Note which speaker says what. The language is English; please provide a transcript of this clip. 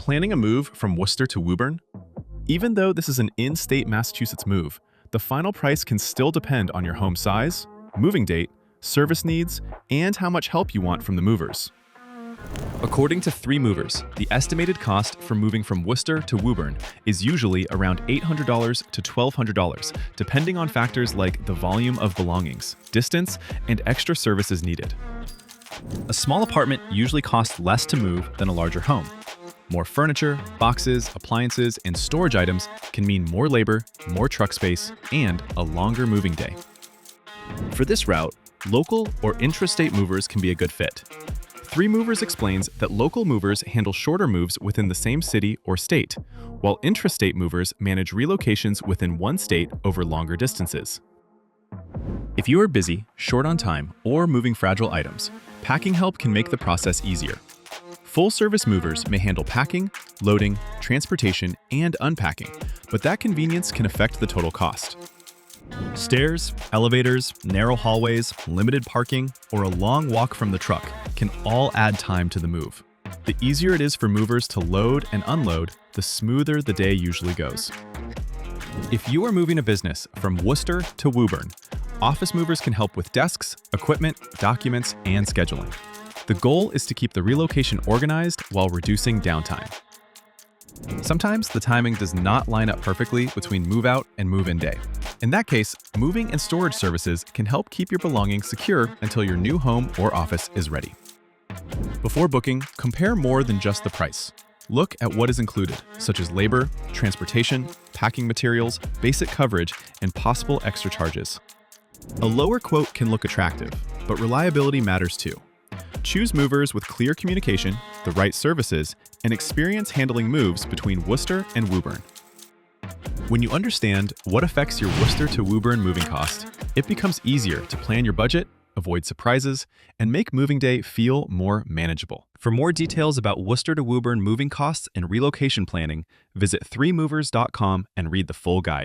Speaker 1: Planning a move from Worcester to Woburn? Even though this is an in-state Massachusetts move, the final price can still depend on your home size, moving date, service needs, and how much help you want from the movers. According to 3 Movers, the estimated cost for moving from Worcester to Woburn is usually around $800 to $1,200, depending on factors like the volume of belongings, distance, and extra services needed. A small apartment usually costs less to move than a larger home. More furniture, boxes, appliances, and storage items can mean more labor, more truck space, and a longer moving day. For this route, local or intrastate movers can be a good fit. 3 Movers explains that local movers handle shorter moves within the same city or state, while intrastate movers manage relocations within one state over longer distances. If you are busy, short on time, or moving fragile items, packing help can make the process easier. Full-service movers may handle packing, loading, transportation, and unpacking, but that convenience can affect the total cost. Stairs, elevators, narrow hallways, limited parking, or a long walk from the truck can all add time to the move. The easier it is for movers to load and unload, the smoother the day usually goes. If you are moving a business from Worcester to Woburn, office movers can help with desks, equipment, documents, and scheduling. The goal is to keep the relocation organized while reducing downtime. Sometimes the timing does not line up perfectly between move-out and move-in day. In that case, moving and storage services can help keep your belongings secure until your new home or office is ready. Before booking, compare more than just the price. Look at what is included, such as labor, transportation, packing materials, basic coverage, and possible extra charges. A lower quote can look attractive, but reliability matters too. Choose movers with clear communication, the right services, and experience handling moves between Worcester and Woburn. When you understand what affects your Worcester to Woburn moving cost, it becomes easier to plan your budget, avoid surprises, and make moving day feel more manageable. For more details about Worcester to Woburn moving costs and relocation planning, visit 3movers.com and read the full guide.